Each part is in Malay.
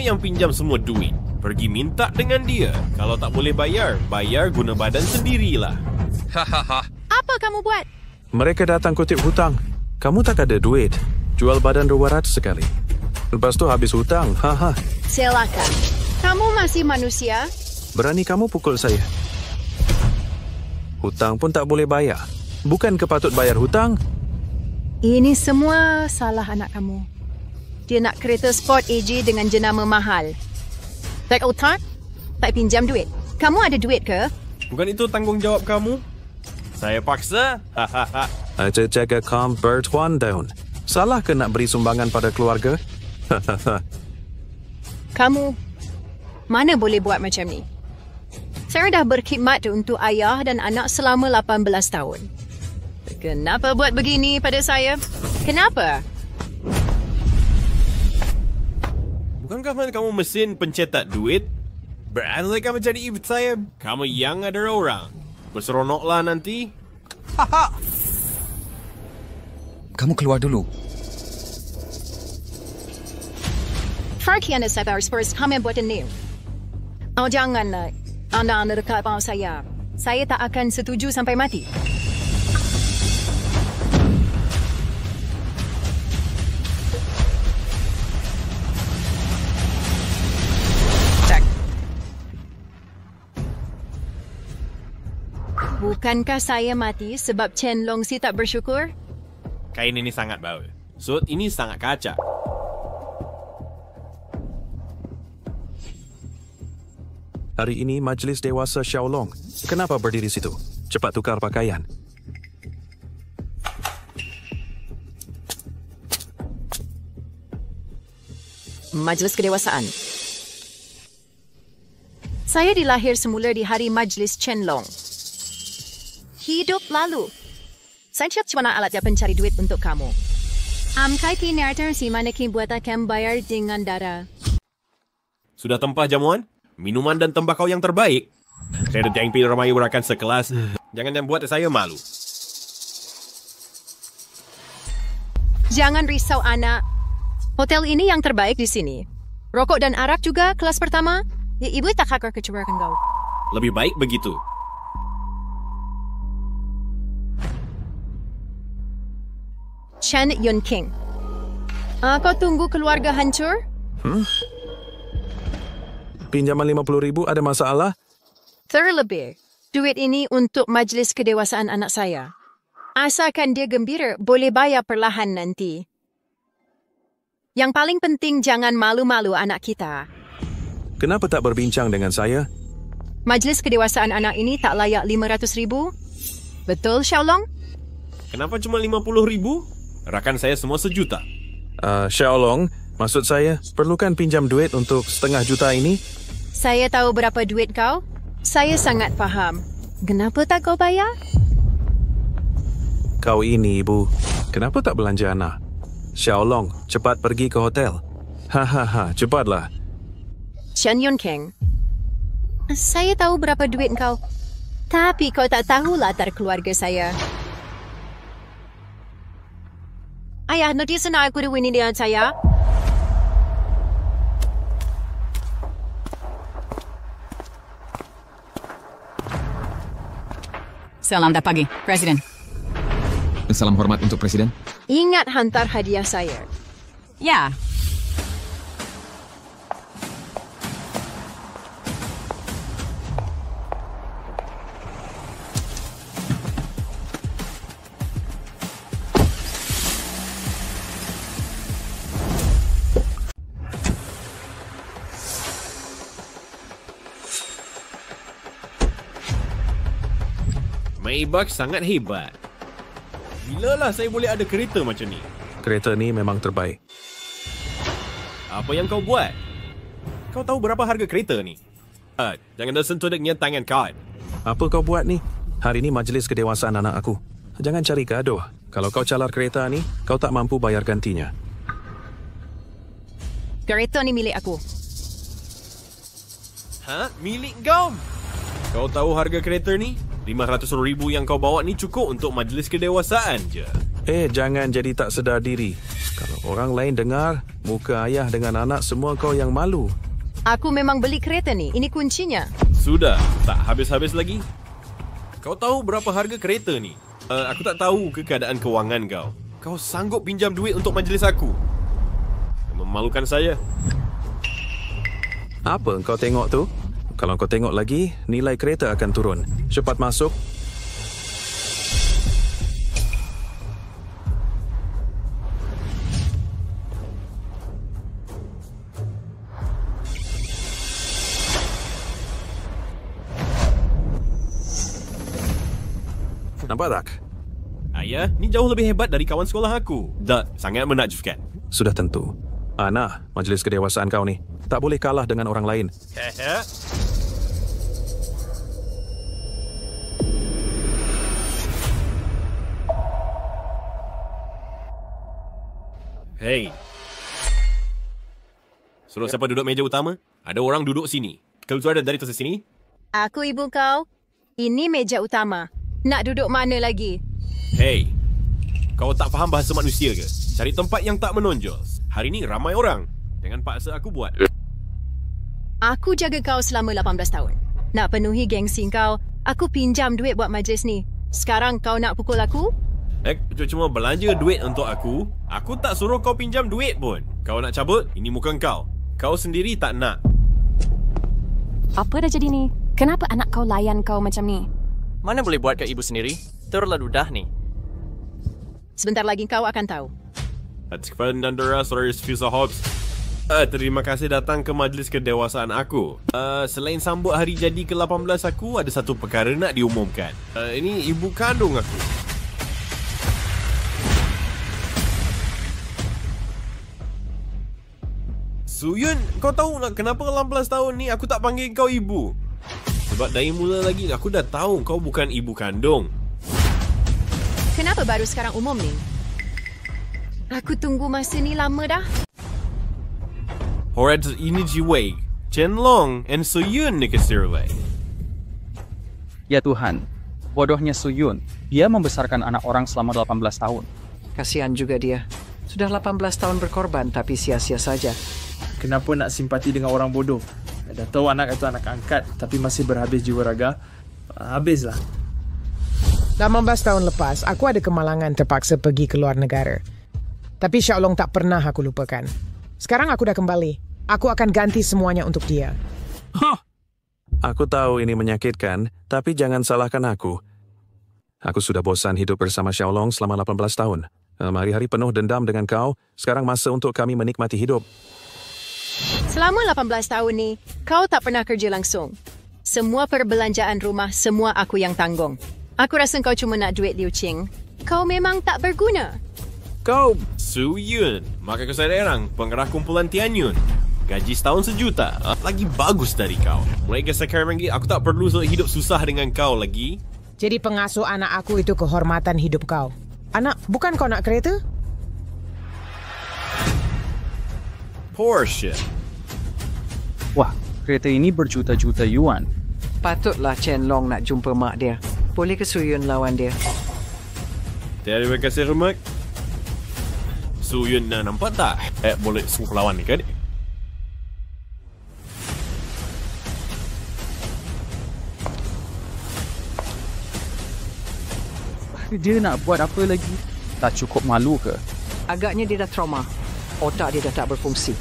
yang pinjam semua duit. Pergi minta dengan dia. Kalau tak boleh bayar, bayar guna badan sendirilah. Hahaha. Apa kamu buat? Mereka datang kutip hutang. Kamu tak ada duit. Jual badan 200 sekali. Lepas tu habis hutang. Haha. Silakan. Kamu masih manusia? Berani kamu pukul saya. Hutang pun tak boleh bayar. Bukan kepatut bayar hutang? Ini semua salah anak kamu. Dia nak kereta sport AJ dengan jenama mahal. Tak hutang? Tak pinjam duit. Kamu ada duit ke? Bukan itu tanggungjawab kamu? Saya paksa. Hahaha. Aja jaga calm Bertuan daun. Salah ke nak beri sumbangan pada keluarga? Hahaha. Kamu mana boleh buat macam ni? Saya dah berkhidmat untuk ayah dan anak selama 18 tahun. Kenapa buat begini pada saya? Kenapa? Bukankah kamu mesin pencetak duit? Berani kamu jadi ibu saya? Kamu yang ada orang. Berseronoklah nanti. Haha. Kamu keluar dulu. Farkiana saya Spurs kami buat ini. Oh janganlah. Anda dekat bawah saya. Saya tak akan setuju sampai mati. Bukankah saya mati sebab Chen Longxi tak bersyukur? Kain ini sangat bau. Sud ini sangat kacak. Hari ini majlis dewasa Xiaolong. Kenapa berdiri situ? Cepat tukar pakaian. Majlis kedewasaan. Saya dilahir semula di hari majlis Chen Long. Hidup lalu. Saya cuma alat yang pencari duit untuk kamu. Amkai kinarter si manekin buat akan bayar dengan darah. Sudah tempah jamuan? Minuman dan tembakau yang terbaik. Saya dan Tiang Ramai berakan sekelas. Jangan yang buat saya malu. Jangan risau anak. Hotel ini yang terbaik di sini. Rokok dan arak juga kelas pertama. Ibu tak akan kecewakan kau. Lebih baik begitu. Chen Yun King. Kau tunggu keluarga hancur? Pinjaman 50,000 ada masalah? Terlebih, duit ini untuk majlis kedewasaan anak saya. Asalkan dia gembira, boleh bayar perlahan nanti. Yang paling penting jangan malu-malu anak kita. Kenapa tak berbincang dengan saya? Majlis kedewasaan anak ini tak layak 500,000? Betul, Xiaolong? Kenapa cuma 50,000? Rakan saya semua sejuta. Xiaolong, maksud saya, perlukan pinjam duit untuk 1/2 juta ini? Saya tahu berapa duit kau. Saya sangat faham. Kenapa tak kau bayar? Kau ini, Ibu. Kenapa tak belanja anak? Xiaolong, cepat pergi ke hotel. Hahaha, cepatlah. Chen Yun King. Saya tahu berapa duit kau. Tapi kau tak tahu latar keluarga saya. Ayah, nanti senang aku ini dengan saya. Selamat pagi, Presiden. Salam hormat untuk Presiden. Ingat hantar hadiah saya. Ya. Maybach sangat hebat. Bilalah saya boleh ada kereta macam ni? Kereta ni memang terbaik. Apa yang kau buat? Kau tahu berapa harga kereta ni? Jangan tersentuh dengan tangan kau. Apa kau buat ni? Hari ni majlis kedewasaan anak aku. Jangan cari gaduh. Kalau kau calar kereta ni, kau tak mampu bayar gantinya. Kereta ni milik aku. Milik kau? Kau tahu harga kereta ni? 500,000 yang kau bawa ni cukup untuk majlis kedewasaan je. Jangan jadi tak sedar diri. Kalau orang lain dengar, muka ayah dengan anak semua kau yang malu. Aku memang beli kereta ni. Ini kuncinya. Sudah, tak habis-habis lagi. Kau tahu berapa harga kereta ni? Aku tak tahu keadaan kewangan kau. Kau sanggup pinjam duit untuk majlis aku? Memalukan saya. Apa kau tengok tu? Kalau kau tengok lagi, nilai kereta akan turun. Cepat masuk. Nampak tak? Ayah, ni jauh lebih hebat dari kawan sekolah aku. Tak, sangat menakjubkan. Sudah tentu. Ana, majlis kedewasaan kau ni tak boleh kalah dengan orang lain. Hehe. Hey. Suruh siapa duduk meja utama? Ada orang duduk sini. Keluar dari atas sini. Aku ibu kau. Ini meja utama. Nak duduk mana lagi? Hey. Kau tak faham bahasa manusia ke? Cari tempat yang tak menonjol. Hari ni ramai orang. Jangan paksa aku buat. Aku jaga kau selama 18 tahun. Nak penuhi gengsi kau, aku pinjam duit buat majlis ni. Sekarang kau nak pukul aku? Cuma belanja duit untuk aku. Aku tak suruh kau pinjam duit pun. Kau nak cabut? Ini muka kau. Kau sendiri tak nak. Apa dah jadi ni? Kenapa anak kau layan kau macam ni? Mana boleh buat kat ibu sendiri? Terlalu dah ni. Sebentar lagi kau akan tahu. Saudara Fisa Hobbs. Terima kasih datang ke majlis kedewasaan aku. Selain sambut hari jadi ke-18 aku, ada satu perkara nak diumumkan. Ini ibu kandung aku. Suyun, kau tahu nak kenapa 18 tahun ni aku tak panggil kau ibu? Sebab dari mula lagi aku dah tahu kau bukan ibu kandung. Kenapa baru sekarang umum ni? Aku tunggu masa ni lama dah. Horat ini Jiwei, Chen Long and Suyun ni kesirulai. Ya Tuhan, bodohnya Suyun. Dia membesarkan anak orang selama 18 tahun. Kasihan juga dia. Sudah 18 tahun berkorban tapi sia-sia saja. Kenapa nak simpati dengan orang bodoh? Dah tahu anak itu anak angkat tapi masih berhabis jiwa raga. Habislah. 18 tahun lepas, aku ada kemalangan terpaksa pergi ke luar negara. Tapi Xiaolong tak pernah aku lupakan. Sekarang aku dah kembali. Aku akan ganti semuanya untuk dia. Aku tahu ini menyakitkan, tapi jangan salahkan aku. Aku sudah bosan hidup bersama Xiaolong selama 18 tahun. Hari-hari penuh dendam dengan kau. Sekarang masa untuk kami menikmati hidup. Selama 18 tahun ni, kau tak pernah kerja langsung. Semua perbelanjaan rumah, semua aku yang tanggung. Aku rasa kau cuma nak duit Liu Qing. Kau memang tak berguna. Kau Suyun, maka kau seorang pengarah kumpulan Tianyun. Gaji setahun $1 juta. Lagi bagus dari kau. Mulai ke sekarang lagi, aku tak perlu hidup susah dengan kau lagi. Jadi pengasuh anak aku itu kehormatan hidup kau. Anak, bukan kau nak kereta? Porsche. Wah, kereta ini berjuta-juta yuan. Patutlah Chen Long nak jumpa mak dia. Boleh ke Suyun lawan dia? Terima kasih, Remak. Suyun nampak tak? Boleh suruh lawan ni kan? Dia nak buat apa lagi? Tak cukup malu ke? Agaknya dia dah trauma. Otak dia dah tak berfungsi.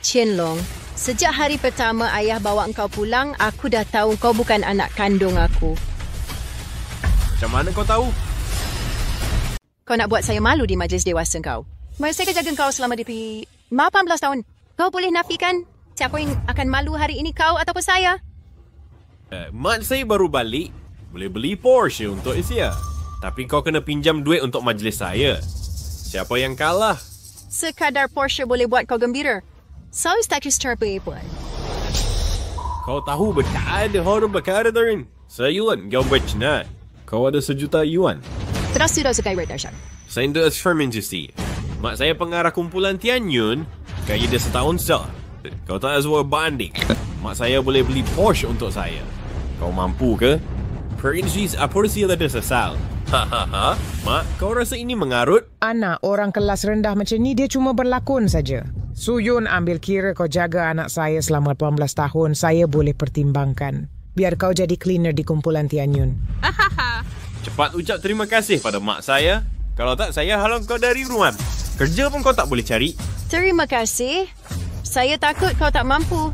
Chen Long, sejak hari pertama ayah bawa engkau pulang, aku dah tahu kau bukan anak kandung aku. Macam mana kau tahu? Kau nak buat saya malu di majlis dewasa kau. Masa saya jaga kau selama di 18 tahun. Kau boleh nafikan siapa yang akan malu hari ini, kau ataupun saya? Mak saya baru balik. Boleh beli Porsche untuk Asia. Tapi kau kena pinjam duit untuk majlis saya. Siapa yang kalah? Sekadar Porsche boleh buat kau gembira. So status terpepun. Kau tahu berkada orang berkada darin. Sayuan kau bercenat. Kau ada $1 juta yuan. Terus sudah sekali berdasar. Saya tidak firman justi. Mak saya pengarah kumpulan Tianyun. Gaji dia setahun sah. Kau tak sebuah banding. Mak saya boleh beli Porsche untuk saya. Kau mampu ke? Perincis, apa dia ada sesal? Hahaha. Mak, kau rasa ini mengarut? Anak orang kelas rendah macam ni, dia cuma berlakon saja. Suyun ambil kira kau jaga anak saya selama 18 tahun, saya boleh pertimbangkan. Biar kau jadi cleaner di kumpulan Tian Yun. Cepat ucap terima kasih pada mak saya. Kalau tak, saya halang kau dari rumah. Kerja pun kau tak boleh cari. Terima kasih. Saya takut kau tak mampu.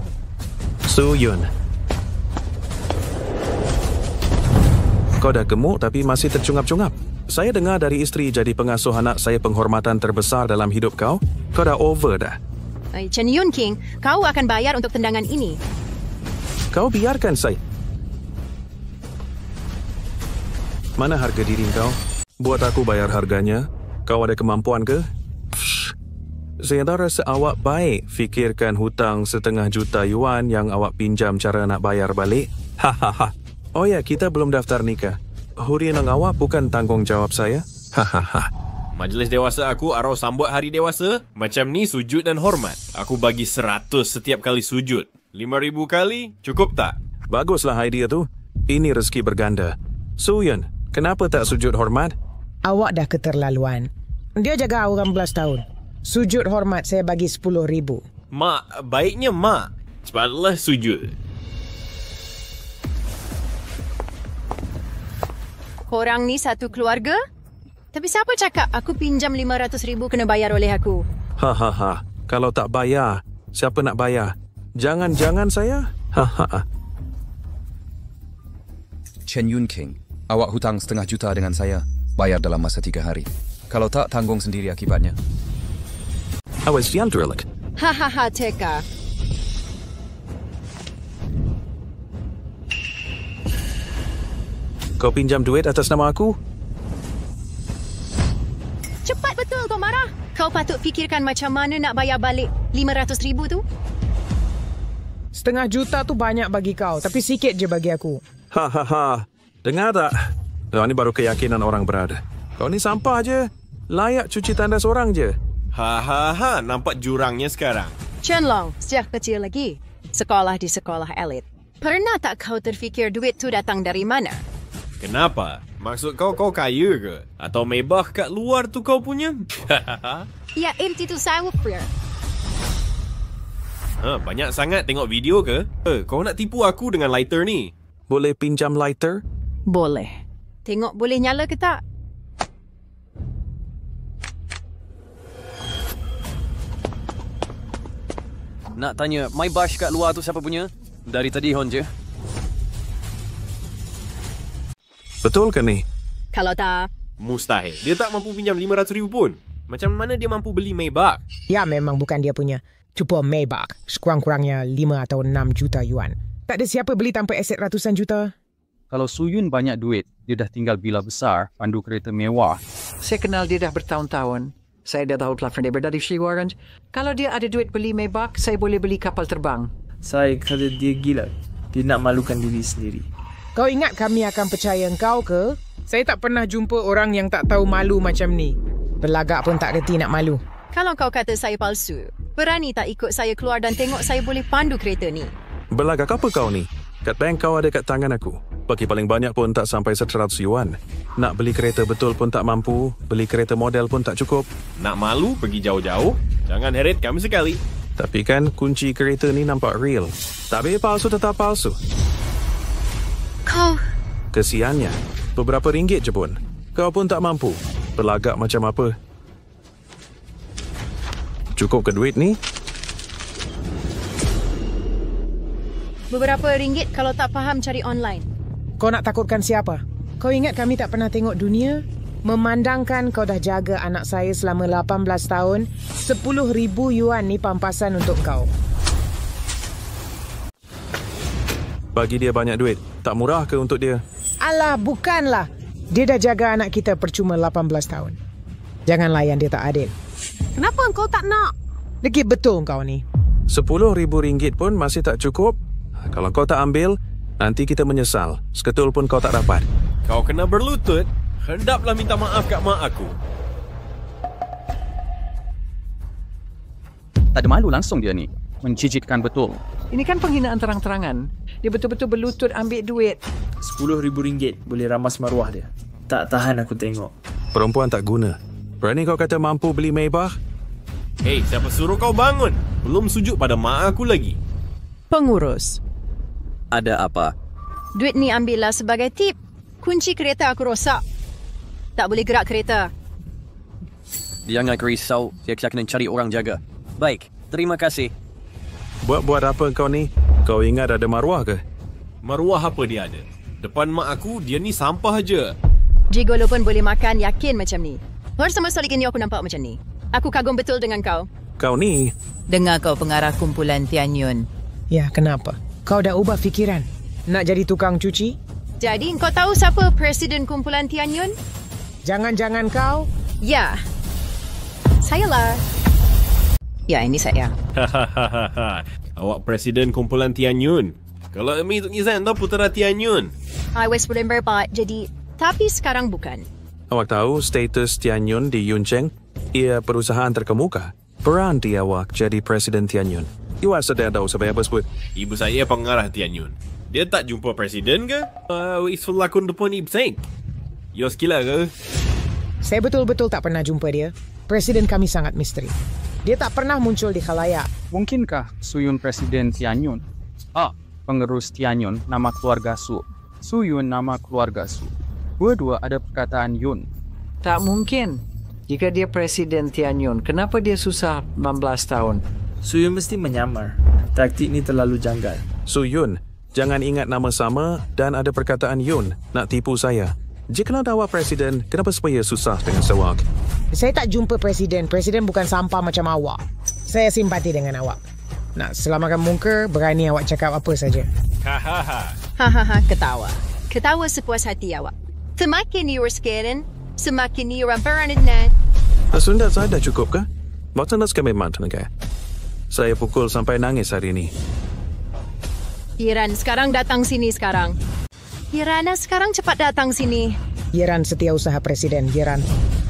Suyun. Kau dah gemuk tapi masih tercungap-cungap. Saya dengar dari isteri jadi pengasuh anak saya penghormatan terbesar dalam hidup kau. Kau dah over dah. Chen Yun King, kau akan bayar untuk tendangan ini. Kau biarkan saya. Mana harga diri kau? Buat aku bayar harganya. Kau ada kemampuan ke? Saya tak rasa awak baik fikirkan hutang 500,000 yuan yang awak pinjam cara nak bayar balik. Hahaha. Oh ya, kita belum daftar nikah. Hurian awak bukan tanggungjawab saya. Hahaha. Majlis dewasa aku arwah sambut hari dewasa. Macam ni sujud dan hormat. Aku bagi 100 setiap kali sujud. 5,000 kali, cukup tak? Baguslah idea tu. Ini rezeki berganda. Suyun, kenapa tak sujud hormat? Awak dah keterlaluan. Dia jaga orang 11 tahun. Sujud hormat saya bagi 10,000. Mak, baiknya mak. Cepatlah sujud. Korang ni satu keluarga? Tapi siapa cakap aku pinjam 500,000 kena bayar oleh aku? Hahaha. Kalau tak bayar, siapa nak bayar? Jangan-jangan saya? Hahaha. Chen Yun King, awak hutang 500,000 dengan saya. Bayar dalam masa 3 hari. Kalau tak, tanggung sendiri akibatnya. Awas yang terelak. Hahaha, Teka. Kau pinjam duit atas nama aku? Cepat betul kau marah. Kau patut fikirkan macam mana nak bayar balik 500,000 tu. 500,000 tu banyak bagi kau, tapi sikit je bagi aku. Hahaha. Dengar tak? Oh, ini baru keyakinan orang berada. Kau ni sampah je. Layak cuci tandas orang je. Hahaha, nampak jurangnya sekarang. Chen Long, sejak kecil lagi, sekolah di sekolah elit. Pernah tak kau terfikir duit tu datang dari mana? Kenapa? Maksud kau kaya ke? Atau mebah kat luar tu kau punya? Ya, itu saya fair. Banyak sangat tengok video ke? Kau nak tipu aku dengan lighter ni? Boleh pinjam lighter? Boleh. Tengok boleh nyala ke tak? Nak tanya, my bash kat luar tu siapa punya? Dari tadi hon je. Betul ke ni? Kalau tak... Mustahil. Dia tak mampu pinjam 500,000 pun. Macam mana dia mampu beli Maybach? Ya, memang bukan dia punya. Cuba Maybach. Sekurang-kurangnya 5 atau 6 juta yuan. Tak ada siapa beli tanpa aset ratusan juta. Kalau Suyun banyak duit, dia dah tinggal villa besar, pandu kereta mewah. Saya kenal dia dah bertahun-tahun. Saya dah tahu telefon dia dari Shiwaran. Kalau dia ada duit beli Maybach, saya boleh beli kapal terbang. Saya kata dia gila. Dia nak malukan diri sendiri. Kau ingat kami akan percaya engkau ke? Saya tak pernah jumpa orang yang tak tahu malu macam ni. Berlagak pun tak reti nak malu. Kalau kau kata saya palsu, berani tak ikut saya keluar dan tengok saya boleh pandu kereta ni? Berlagak apa kau ni? Kat bank kau ada kat tangan aku. Bagi paling banyak pun tak sampai 100 yuan. Nak beli kereta betul pun tak mampu. Beli kereta model pun tak cukup. Nak malu pergi jauh-jauh? Jangan heret kami sekali. Tapi kan kunci kereta ni nampak real. Tapi palsu tetap palsu. Kau... Kesiannya, beberapa ringgit je pun. Kau pun tak mampu. Berlagak macam apa? Cukup ke duit ni? Beberapa ringgit kalau tak faham cari online. Kau nak takutkan siapa? Kau ingat kami tak pernah tengok dunia? Memandangkan kau dah jaga anak saya selama 18 tahun, 10,000 yuan ni pampasan untuk kau. Bagi dia banyak duit. Tak murah ke untuk dia? Alah, bukanlah. Dia dah jaga anak kita percuma 18 tahun. Jangan layan dia tak adil. Kenapa kau tak nak? Lagi betul kau ni. 10,000 ringgit pun masih tak cukup. Kalau kau tak ambil, nanti kita menyesal. Seketul pun kau tak dapat. Kau kena berlutut. Hendaplah minta maaf kat mak aku. Tak ada malu langsung dia ni. Mencicitkan betul. Ini kan penghinaan terang-terangan. Dia betul-betul berlutut ambil duit. RM10,000 boleh ramas maruah dia. Tak tahan aku tengok. Perempuan tak guna. Berani kau kata mampu beli Maybach? Hei, siapa suruh kau bangun? Belum sujud pada mak aku lagi. Pengurus. Ada apa? Duit ni ambillah sebagai tip. Kunci kereta aku rosak. Tak boleh gerak kereta. Jangan risau, saya akan cari orang jaga. Baik, terima kasih. Buat apa kau ni? Kau ingat ada maruah ke? Maruah apa dia ada? Depan mak aku, dia ni sampah aja. Gigolo pun boleh makan yakin macam ni. Bersama sekali ini aku nampak macam ni. Aku kagum betul dengan kau. Kau ni... Dengar kau pengarah kumpulan Tian Yun. Ya, kenapa? Kau dah ubah fikiran. Nak jadi tukang cuci? Jadi, kau tahu siapa Presiden kumpulan Tian Yun? Jangan-jangan kau? Ya. Sayalah. Ya, ini saya. Awak Presiden kumpulan Tian Yun. Kalau Emi Tok Nizam tau putera Tian Yun. I was remember but jadi... Tapi sekarang bukan. Awak tahu status Tian Yun di Yun Cheng? Ia perusahaan terkemuka. Berhenti awak jadi Presiden Tian Yun. Iwak sedar tahu sampai apa sebut. Ibu saya pengarah Tian Yun. Dia tak jumpa Presiden ke? Isul lakon depan Ibu Sain. Yos gila ke? Saya betul-betul tak pernah jumpa dia. Presiden kami sangat misteri. Dia tak pernah muncul di khalayak. Mungkinkah Su Yun Presiden Tian Yun? Pengerus Tian Yun nama keluarga Su. Su Yun nama keluarga Su. Dua-dua ada perkataan Yun. Tak mungkin. Jika dia Presiden Tian Yun, kenapa dia susah 16 tahun? Su Yun mesti menyamar. Taktik ni terlalu janggal. Su Yun, jangan ingat nama sama dan ada perkataan Yun. Nak tipu saya. Jikalau awak Presiden, kenapa supaya susah dengan sewak? Saya tak jumpa Presiden. Presiden bukan sampah macam awak. Saya simpati dengan awak. Nak selamatkan muka, berani awak cakap apa saja. Hahaha, ketawa. Ketawa sepuas hati awak. Semakin you are scared, semakin you are beranak. Sunda saya dah cukup ke? Waktu nak sekali mantan ke? Saya pukul sampai nangis hari ini. Iran, sekarang datang sini sekarang. Irana, sekarang cepat datang sini. Iran setiausaha Presiden, Iran.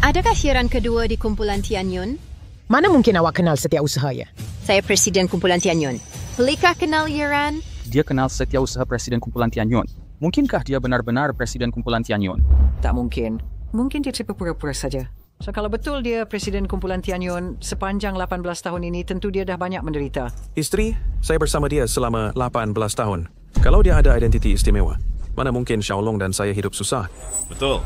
Adakah Iran kedua di kumpulan Tian Yun? Mana mungkin awak kenal setiausaha ya? Saya Presiden kumpulan Tian Yun. Bolehkah kenal Iran? Dia kenal setiausaha Presiden kumpulan Tian Yun. Mungkinkah dia benar-benar Presiden kumpulan Tian Yun? Tak mungkin. Mungkin dia terpura-pura saja. So kalau betul dia Presiden kumpulan Tian Yun, sepanjang 18 tahun ini tentu dia dah banyak menderita. Isteri, saya bersama dia selama 18 tahun. Kalau dia ada identiti istimewa, mana mungkin Xiaolong dan saya hidup susah? Betul.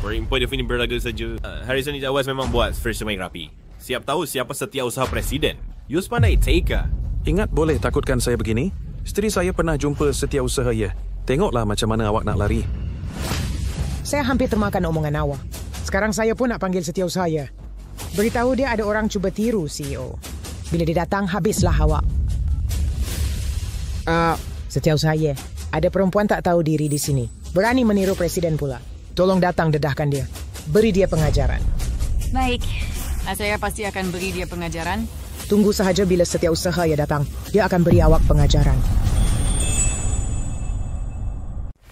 Berimpun dia ini berlaga saja. Harrison Ijawas memang buat first main rapi. Siap tahu siapa setiausaha Presiden. Yus pandai take. Ingat boleh takutkan saya begini? Isteri saya pernah jumpa setiausaha ya. Tengoklah macam mana awak nak lari. Saya hampir termakan omongan awak. Sekarang saya pun nak panggil setiausaha ya. Beritahu dia ada orang cuba tiru CEO. Bila dia datang, habislah awak. Setiausaha ya. Ada perempuan tak tahu diri di sini. Berani meniru Presiden pula. Tolong datang dedahkan dia. Beri dia pengajaran. Baik. Saya pasti akan beri dia pengajaran. Tunggu sahaja bila setiausaha ya datang. Dia akan beri awak pengajaran.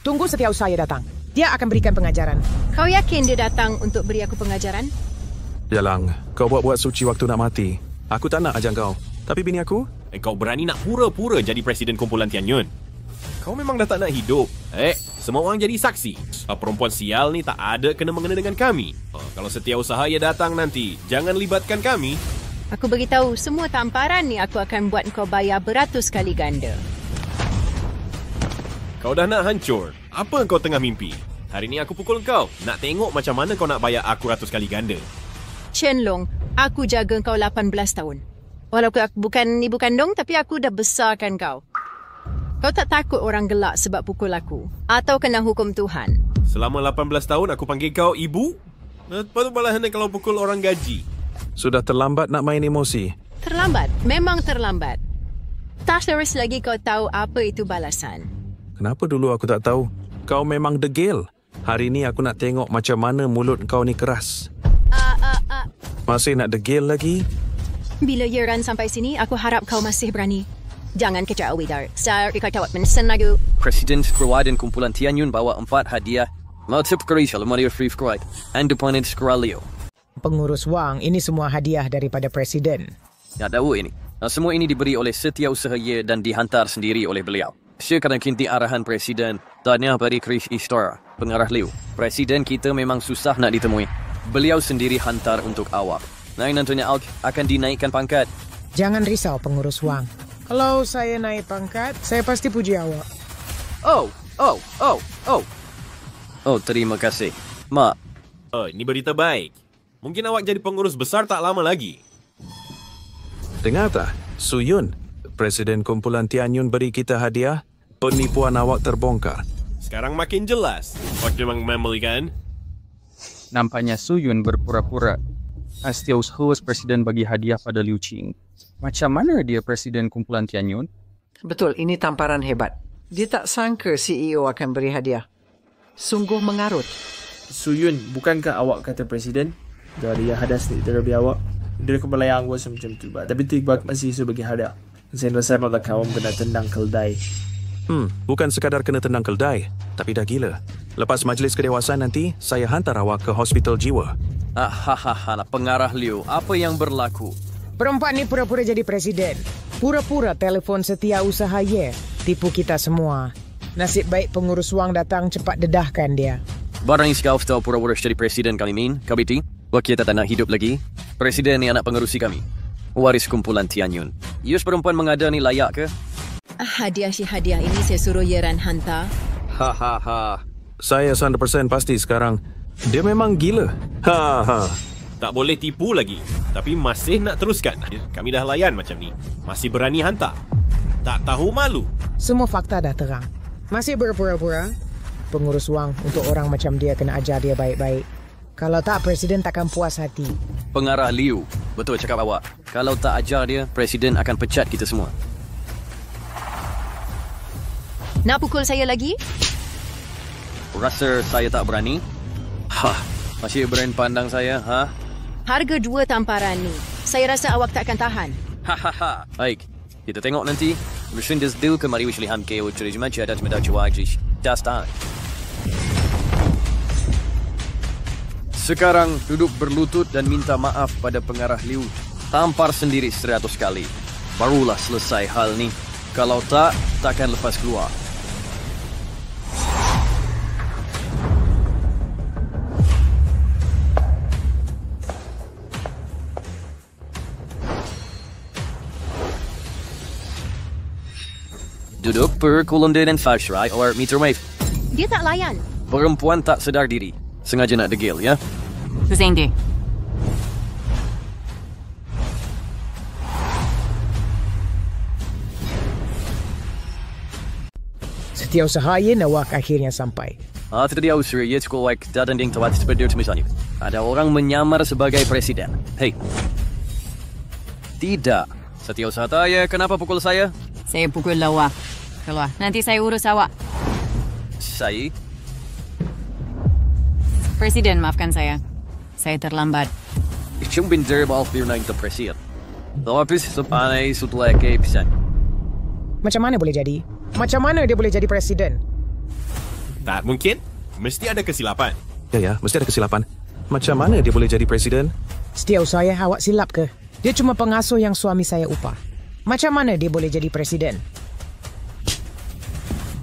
Tunggu setiausaha ya datang. Dia akan berikan pengajaran. Kau yakin dia datang untuk beri aku pengajaran? Yalang, kau buat suci waktu nak mati. Aku tak nak ajar kau. Tapi bini aku? Kau berani nak pura-pura jadi Presiden kumpulan Tian Yun. Kau memang dah tak nak hidup. Semua orang jadi saksi. Perempuan sial ni tak ada kena-mengena dengan kami. Kalau setiausaha ia datang nanti, jangan libatkan kami. Aku beritahu, semua tamparan ni aku akan buat kau bayar beratus kali ganda. Kau dah nak hancur. Apa kau tengah mimpi? Hari ni aku pukul kau. Nak tengok macam mana kau nak bayar aku 100 kali ganda. Chen Long, aku jaga kau 18 tahun. Walaupun aku bukan ibu kandung, tapi aku dah besarkan kau. Kau tak takut orang gelak sebab pukul aku? Atau kena hukum Tuhan? Selama 18 tahun aku panggil kau ibu? Patut balas kalau pukul orang gaji. Sudah terlambat nak main emosi. Terlambat? Memang terlambat. Tak terus lagi kau tahu apa itu balasan. Kenapa dulu aku tak tahu? Kau memang degil. Hari ni aku nak tengok macam mana mulut kau ni keras. Masih nak degil lagi? Bila Yeran sampai sini, aku harap kau masih berani. Jangan kecewa, Widar. Saya kata mensen lagu. Presiden Perwakilan Kumpulan Tian Yun bawa 4 hadiah. Multip Kerisha Lemari Free Scribe. And Deponent Skralio. Pengurus wang, ini semua hadiah daripada Presiden. Ya tahu ini. Semua ini diberi oleh Setiausaha Ye dan dihantar sendiri oleh beliau. Sekarang kinti arahan Presiden, tanya dari Chris Istora, pengarah Liu. Presiden kita memang susah nak ditemui. Beliau sendiri hantar untuk awak. Nantinya awak akan dinaikkan pangkat. Jangan risau, pengurus Wang. Kalau saya naik pangkat, saya pasti puji awak. Oh, terima kasih. Mak. Oh, ini berita baik. Mungkin awak jadi pengurus besar tak lama lagi. Dengar tak? Su Yun, Presiden Kumpulan Tianyun beri kita hadiah. Penipuan awak terbongkar. Sekarang makin jelas. Awak memang memori kan? Nampaknya Su Yun berpura-pura. Setiausaha Presiden bagi hadiah pada Liu Qing. Macam mana dia Presiden Kumpulan Tianyun? Betul, ini tamparan hebat. Dia tak sangka CEO akan beri hadiah. Sungguh mengarut. Su Yun, bukankah awak kata Presiden? Dari hadas ni terlebih awak. Dia kebelayang gua macam tu. Tapi tiba masih sebagai hadiah. Saya rasa malah kaum kena tendang keldai. Bukan sekadar kena tendang keldai, tapi dah gila. Lepas majlis kedewasaan nanti, saya hantar awak ke hospital jiwa. Pengarah Liu, apa yang berlaku? Perempuan ni pura-pura jadi presiden. Pura-pura telefon Setiausaha Ye. Tipu kita semua. Nasib baik pengurus Wang datang cepat dedahkan dia. Barang kau tahu pura-pura jadi presiden kami min, Kabiti. Wah kita tak nak hidup lagi. Presiden ni anak pengerusi kami. Waris kumpulan Tianyun. Yus perempuan mengada ni layak ke? Hadiah ini saya suruh Yeran hantar. Saya 100% pasti sekarang. Dia memang gila. Tak boleh tipu lagi. Tapi masih nak teruskan. Kami dah layan macam ni. Masih berani hantar. Tak tahu malu. Semua fakta dah terang. Masih berpura-pura. Pengurus Wang untuk orang macam dia kena ajar dia baik-baik. Kalau tak, Presiden takkan puas hati. Pengarah Liu. Betul cakap awak. Kalau tak ajar dia, Presiden akan pecat kita semua. Nak pukul saya lagi? Rasa saya tak berani? Masih berani pandang saya, Harga 2 tamparan ni. Saya rasa awak tak akan tahan. Baik. Kita tengok nanti. Mesin deal kemari wishli hamke ucuri jemaah adat medak cuajish. Dastan. Sekarang duduk berlutut dan minta maaf pada pengarah Liu. Tampar sendiri 100 kali. Barulah selesai hal ni. Kalau tak, takkan lepas keluar. Duduk per-kolonde dan flashlight or meter wave. Dia tak layan. Perempuan tak sedar diri. Sengaja nak degil, ya? Zende. Setiausaha Ye nawak akhirnya sampai. Tadi aku suruh ia sekolah dan ding tawat seperti itu misalnya. Ada orang menyamar sebagai presiden. Hei. Tidak. Setiausaha saya, kenapa pukul saya? Saya pukul awak. Keluar. Nanti saya urus awak. Saya? Presiden, maafkan saya. Saya terlambat. Yung binder balfir na yung presiden. Tapos sepanay sutlay kay pisan. Macam mana boleh jadi? Macam mana dia boleh jadi presiden? Tak mungkin. Mesti ada kesilapan. Ya, mesti ada kesilapan. Macam mana dia boleh jadi presiden? Setiausaha awak silap ke? Dia cuma pengasuh yang suami saya upah. Macam mana dia boleh jadi presiden?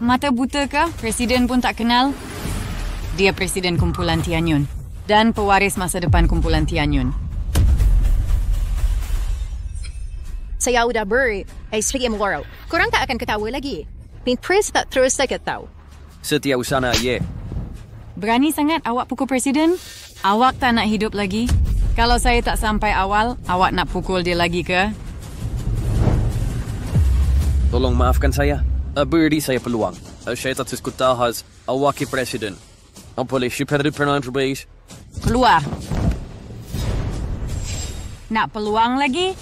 Mata buta kah? Presiden pun tak kenal? Dia presiden kumpulan Tianyun. Dan pewaris masa depan kumpulan Tianyun. Saya sudah beri istri Mloro. Korang tak akan ketawa lagi. Pres tak terus sakit tahu. Setiausaha Ye. Berani sangat awak pukul presiden? Awak tak nak hidup lagi? Kalau saya tak sampai awal, awak nak pukul dia lagi ke? Tolong maafkan saya. Beri saya peluang. Saya tak seskutahas awaki presiden. Boleh syukur pernah berbeza. Keluar. Nak peluang lagi?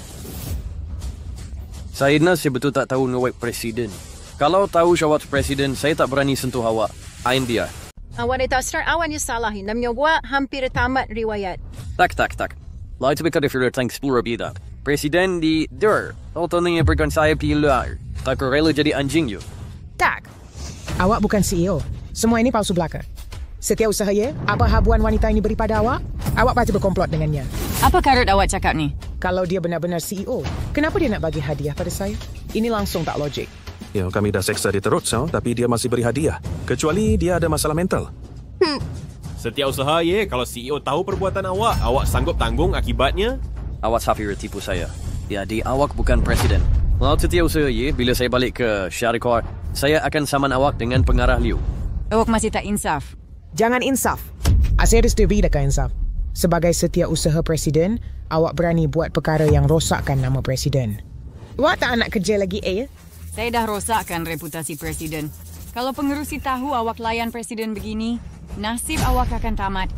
Saya betul tak tahu ngawak presiden. Kalau tahu syawat presiden, saya tak berani sentuh awak. Ain dia. Wanita start awan yang salahin. Namanya buat hampir tamat riwayat. Tak. Lain tu berkata for thanks for bida. Presiden di der. Atau niya berkan saya pilar. Tak rela jadi anjing you. Tak. Awak bukan CEO. Semua ini palsu belaka. Setiausaha Ye, apa habuan wanita ini beri pada awak? Awak pasti berkomplot dengannya. Apa karut awak cakap ni? Kalau dia benar-benar CEO, kenapa dia nak bagi hadiah pada saya? Ini langsung tak logik. Ya, kami dah seksa dia teruk, tapi dia masih beri hadiah. Kecuali dia ada masalah mental. Setiausaha, kalau CEO tahu perbuatan awak sanggup tanggung akibatnya? Awak Safira tipu saya. Jadi awak bukan presiden. Kalau setiausaha, bila saya balik ke syarikat, saya akan saman awak dengan pengarah Liu. Awak masih tak insaf. Jangan insaf. Saya harus berikan insaf. Sebagai setiausaha presiden, awak berani buat perkara yang rosakkan nama presiden. Awak tak nak kerja lagi, Saya dah rosakkan reputasi presiden. Kalau pengerusi tahu awak layan presiden begini, nasib awak akan tamat.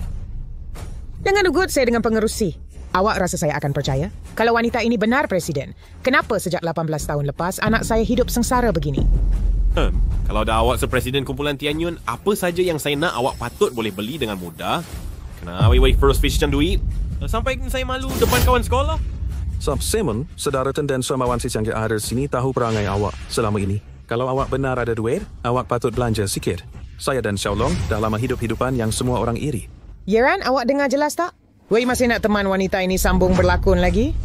Jangan ugut saya dengan pengerusi. Awak rasa saya akan percaya? Kalau wanita ini benar presiden, kenapa sejak 18 tahun lepas anak saya hidup sengsara begini? Kalau dah awak sepresiden kumpulan Tianyun, apa saja yang saya nak awak patut boleh beli dengan mudah. Kenapa wait first fish macam duit? Sampai saya malu depan kawan sekolah. Simon, saudara dan Somawan yang ada sini tahu perangai awak selama ini. Kalau awak benar ada duit, awak patut belanja sikit. Saya dan Xiaolong dah lama hidup-hidupan yang semua orang iri. Yeran, awak dengar jelas tak? Wei masih nak teman wanita ini sambung berlakon lagi?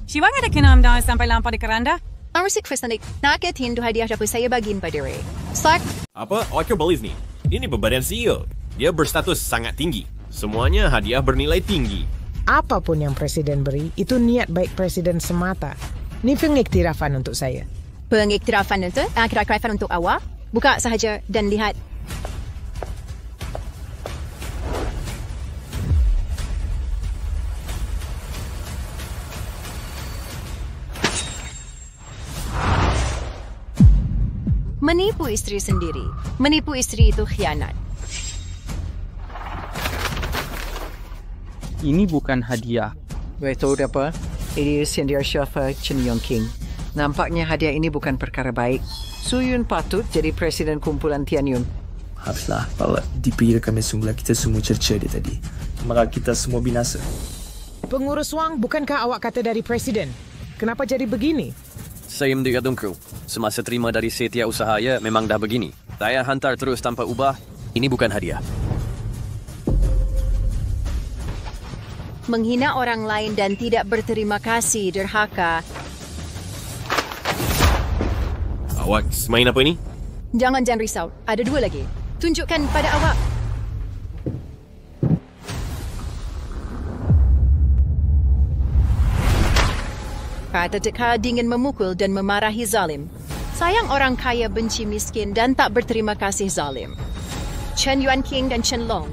Siwang ada kenam dah sampai lampau di keranda? Arsik Kristanik, nak ketin tu hadiah dapat saya bagiin pada Ray. Start. Apa? Awak kira belis ni? Ini bebadan CEO. Dia berstatus sangat tinggi. Semuanya hadiah bernilai tinggi. Apapun yang presiden beri, itu niat baik presiden semata. Ini pengiktirafan untuk saya. Pengiktirafan itu? Kira-kirafan untuk awak? Buka sahaja dan lihat. Menipu isteri sendiri. Menipu isteri itu khianat. Ini bukan hadiah. Tahu apa? Ini Sindir Shafa Chen Yong King. Nampaknya hadiah ini bukan perkara baik. Suyun patut jadi presiden kumpulan Tianyun. Maaflah, kalau dipikir kami semula kita semua cerca dia tadi. Maka kita semua binasa. Pengurus Wang, bukankah awak kata dari presiden? Kenapa jadi begini? Saya mendengar kru. Semasa terima dari setiausaha memang dah begini. Saya hantar terus tanpa ubah. Ini bukan hadiah. Menghina orang lain dan tidak berterima kasih, derhaka. Awak main apa ini? Jangan risau. Ada dua lagi. Tunjukkan pada awak. Kata teka dingin memukul dan memarahi zalim. Sayang orang kaya benci miskin dan tak berterima kasih zalim. Chen Yuan King dan Chen Long.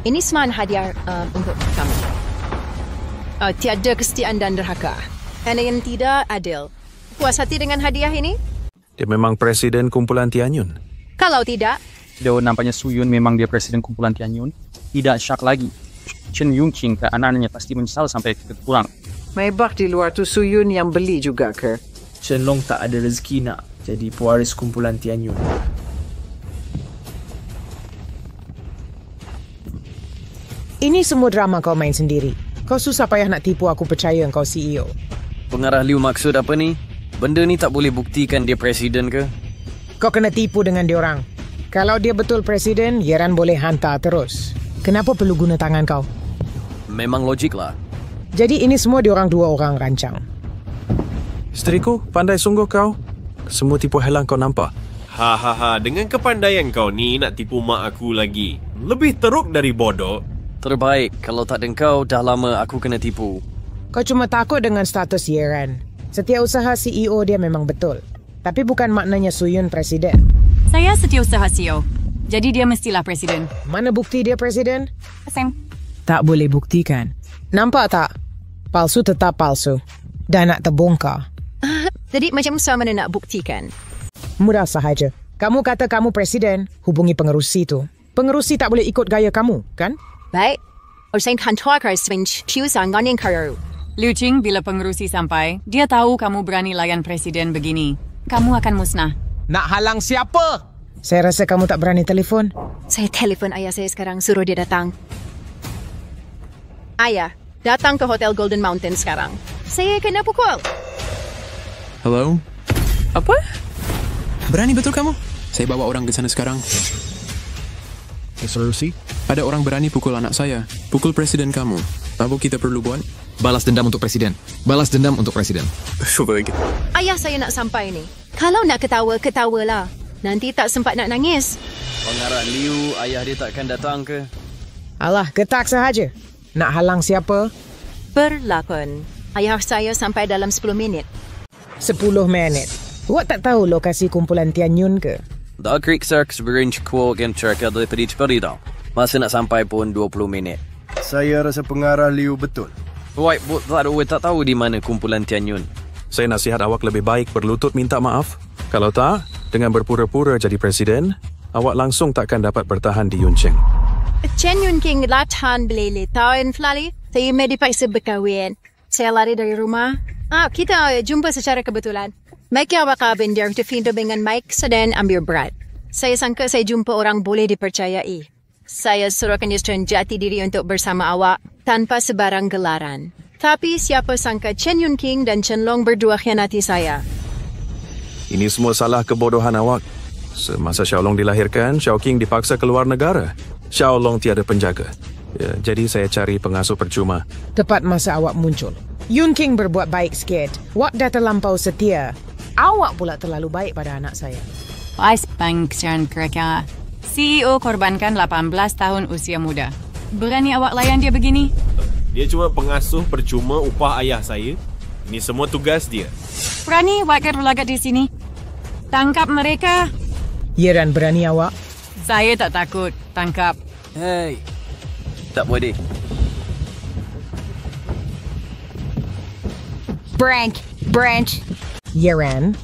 Ini seman hadiah untuk kamu. Tiada kesetiaan dan derhaka. Hanya yang tidak adil. Puas hati dengan hadiah ini? Dia memang presiden kumpulan Tianyun. Kalau tidak, Jauh nampaknya Suyun memang dia presiden kumpulan Tianyun. Tidak syak lagi. Chen Yongqing ke anaknya pasti menyesal sampai kurang. Maybach di luar tu Suyun yang beli juga ke? Chen Long tak ada rezeki nak jadi pewaris kumpulan Tianyun. Ini semua drama kau main sendiri. Kau susah payah nak tipu aku percaya kau CEO. Pengarah Liu maksud apa ni? Benda ni tak boleh buktikan dia presiden ke? Kau kena tipu dengan diorang. Kalau dia betul presiden, Yeran boleh hantar terus. Kenapa perlu guna tangan kau? Memang logik lah. Jadi ini semua diorang dua orang rancang. Isteriku, pandai sungguh kau. Semua tipu helang kau nampak. Hahaha, dengan kepandaian kau ni nak tipu mak aku lagi. Lebih teruk dari bodoh. Terbaik, kalau tak ada kau, dah lama aku kena tipu. Kau cuma takut dengan status Yeran. Setiausaha CEO dia memang betul. Tapi bukan maknanya Suyun presiden. Saya setiausaha CEO. Jadi dia mestilah presiden. Mana bukti dia presiden? Asing. Tak boleh buktikan. Nampak tak? Palsu tetap palsu. Dan nak terbongkar. Jadi macam mana nak buktikan? Mudah sahaja. Kamu kata kamu presiden, hubungi pengerusi tu. Pengerusi tak boleh ikut gaya kamu, kan? Baik. Saya hantar ke switch dengan yang karu. Liu Qing, bila pengerusi sampai, dia tahu kamu berani layan presiden begini. Kamu akan musnah. Nak halang siapa? Saya rasa kamu tak berani telefon. Saya telefon ayah saya sekarang, suruh dia datang. Ayah, datang ke Hotel Golden Mountain sekarang. Saya kena pukul. Hello? Apa? Berani betul kamu? Saya bawa orang ke sana sekarang. Solusi? Ada orang berani pukul anak saya. Pukul presiden kamu. Apa kita perlu buat? Balas dendam untuk Presiden. Balas dendam untuk Presiden. Ayah saya nak sampai ni. Kalau nak ketawa, ketawalah. Nanti tak sempat nak nangis. Pengarah Liu, ayah dia takkan datang ke? Alah, ketak sahaja. Nak halang siapa? Berlakon. Ayah saya sampai dalam 10 minit. 10 minit. Awak tak tahu lokasi kumpulan Tianyun ke? The Creek Circus Berinch Kuo Game Circle daripada Ceperi tau. Masa nak sampai pun 20 minit. Saya rasa pengarah Liu betul. Whiteboard tak tahu di mana kumpulan Tianyun. Saya nasihat awak lebih baik berlutut minta maaf. Kalau tak, dengan berpura-pura jadi presiden, awak langsung takkan dapat bertahan di Yuncheng. Chen Yun King latihan belele tahun lalu. Saya dipaksa berkahwin. Saya lari dari rumah. Kita jumpa secara kebetulan. Mike awak kabin dia terfinto dengan Mike sedang ambil berat. Saya sangka saya jumpa orang boleh dipercayai. Saya suruhkan dia jati diri untuk bersama awak tanpa sebarang gelaran. Tapi siapa sangka Chen Yun King dan Chen Long berdua khianati saya. Ini semua salah kebodohan awak. Semasa Xiaolong dilahirkan, Xiao King dipaksa keluar negara. Xiaolong tiada penjaga. Ya, jadi saya cari pengasuh percuma. Tepat masa awak muncul. Yun King berbuat baik sikit. Wak dah terlampau setia. Awak pula terlalu baik pada anak saya. Vice Bank mereka. CEO korbankan 18 tahun usia muda. Berani awak layan dia begini? Dia cuma pengasuh percuma upah ayah saya. Ini semua tugas dia. Berani wakil berlagak di sini? Tangkap mereka. Ya, dan berani awak? Saya tak takut. Tangkap. Hey. Tak boleh. Branch. Yeran.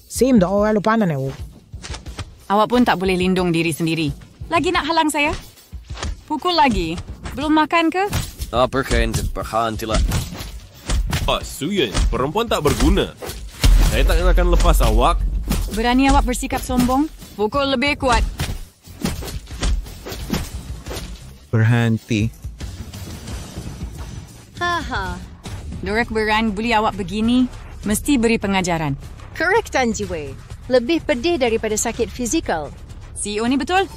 Sim dah orang lupanan aku. Awak pun tak boleh lindung diri sendiri. Lagi nak halang saya? Pukul lagi. Belum makan ke? Berhentilah. Suyun, perempuan tak berguna. Saya tak akan lepas awak. Berani awak bersikap sombong? Pukul lebih kuat. Berhenti. Haha. Dorek berani bully awak begini, mesti beri pengajaran. Correct, Tan Jiwei. Lebih pedih daripada sakit fizikal. CEO ni betul?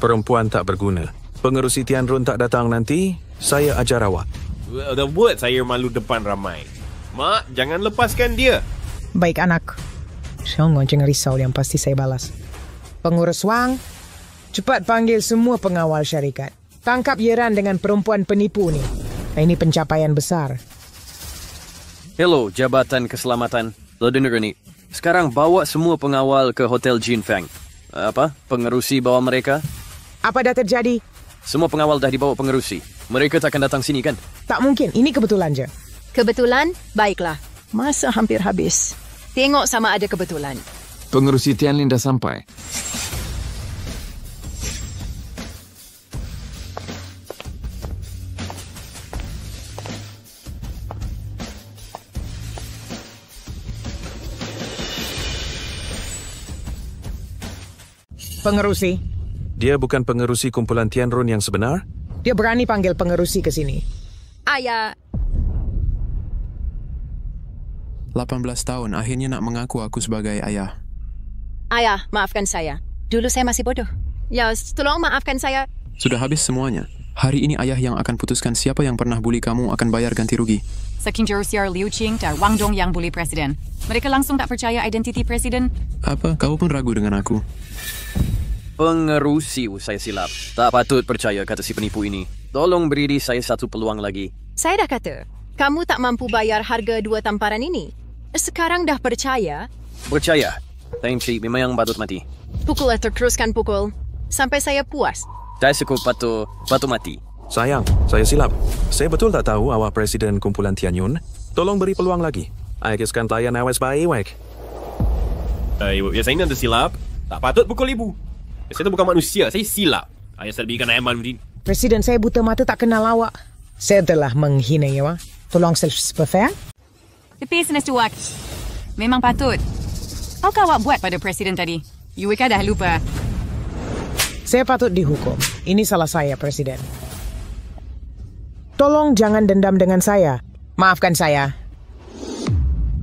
Perempuan tak berguna. Pengerusi Tianrun tak datang nanti, saya ajar awak. Dah buat saya malu depan ramai. Mak, jangan lepaskan dia. Baik anak. Jangan risau yang pasti saya balas. Pengurus Wang, cepat panggil semua pengawal syarikat. Tangkap Yeran dengan perempuan penipu ni. Ini pencapaian besar. Hello, Jabatan Keselamatan. Lo dengar ni? Sekarang bawa semua pengawal ke Hotel Jinfeng. Pengerusi bawa mereka? Apa dah terjadi? Semua pengawal dah dibawa pengerusi. Mereka takkan datang sini kan? Tak mungkin. Ini kebetulan je. Kebetulan? Baiklah. Masa hampir habis. Tengok sama ada kebetulan. Pengerusi Tianlin dah sampai. Pengerusi. Dia bukan pengerusi kumpulan Tianrun yang sebenar? Dia berani panggil pengerusi ke sini. Ayah. 18 tahun, akhirnya nak mengaku aku sebagai ayah. Ayah, maafkan saya. Dulu saya masih bodoh. Ya, tolong maafkan saya. Sudah habis semuanya. Hari ini ayah yang akan putuskan siapa yang pernah bully kamu akan bayar ganti rugi. Saking jerusiar Liu Qing dan Wang Dong yang bully presiden. Mereka langsung tak percaya identiti presiden. Apa? Kau pun ragu dengan aku? Pengerusi saya silap. Tak patut percaya kata si penipu ini. Tolong beri saya satu peluang lagi. Saya dah kata, kamu tak mampu bayar harga 2 tamparan ini. Sekarang dah percaya? Percaya. Time sheet memang yang patut mati. Pukul atau teruskan pukul. Sampai saya puas. Saya cukup patut mati. Sayang, saya silap. Saya betul tak tahu awak presiden kumpulan Tianyun. Tolong beri peluang lagi. Saya kisahkan klien awas baik. Ibu, biasa ini anda silap. Tak patut pukul ibu. Saya tu bukan manusia, saya silap. Ayah saya lebihkan Aiman begini. Presiden saya buta mata tak kenal awak. Saya telah menghina awak. Tolong self-fair. Tapi Senator Wak, memang patut. Apakah awak buat pada presiden tadi? Yuwika dah lupa. Saya patut dihukum. Ini salah saya, Presiden. Tolong jangan dendam dengan saya. Maafkan saya.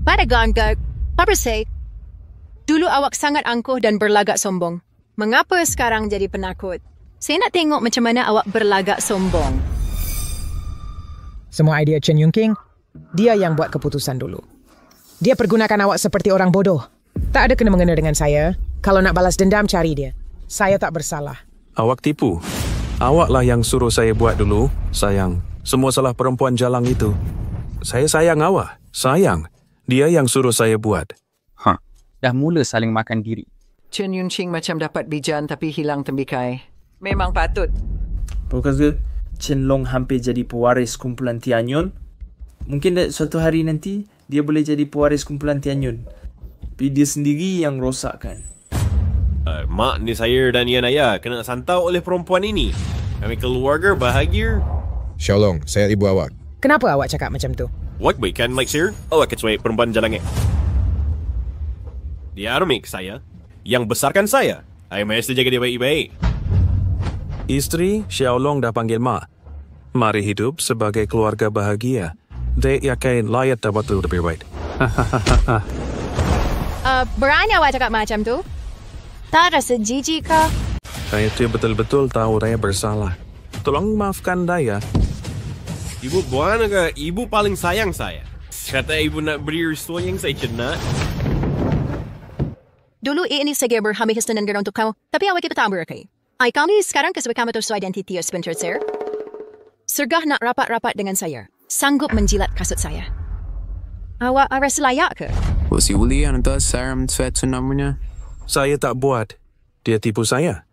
Pada gangga, Papa say, dulu awak sangat angkuh dan berlagak sombong. Mengapa sekarang jadi penakut? Saya nak tengok macam mana awak berlagak sombong. Semua idea Chen Yun King, dia yang buat keputusan dulu. Dia pergunakan awak seperti orang bodoh. Tak ada kena-mengena dengan saya. Kalau nak balas dendam, cari dia. Saya tak bersalah. Awak tipu. Awaklah yang suruh saya buat dulu. Sayang, semua salah perempuan jalang itu. Saya sayang awak. Sayang. Dia yang suruh saya buat. Dah mula saling makan diri. Chen Yun Ching macam dapat bijan tapi hilang tembikai. Memang patut. Bukan ke Chen Long hampir jadi pewaris kumpulan Tian Yun? Mungkin suatu hari nanti dia boleh jadi pewaris kumpulan Tian Yun. Tapi dia sendiri yang rosakkan. Mak ni saya dan Yan Ayah kena santau oleh perempuan ini. Kami keluarga bahagia. Xiaolong, saya ibu awak. Kenapa awak cakap macam tu? What way kan like sir? Awak kecuali perempuan jalannya. Dia armik saya, yang besarkan saya. Saya mesti jaga dia baik-baik. Isteri Xiaolong dah panggil mak. Mari hidup sebagai keluarga bahagia. Dia akan layak dapat lebih baik. Berani awak cakap macam tu? Tak rasa jijik kah? Saya tu betul-betul tahu saya bersalah. Tolong maafkan saya. Ibu buana ke? Ibu paling sayang saya. Kata ibu nak beri restu yang saya cenat. Dulu ini saya berhabis tenaga untuk kamu, tapi awak kita tak berakhir. Kami sekarang kesuai kamu terus identiti sebentar, sir. Sergah nak rapat-rapat dengan saya. Sanggup menjilat kasut saya. Awak rasa layak ke? Si Uli yang atas seram suatu namanya. Saya tak buat. Dia tipu saya.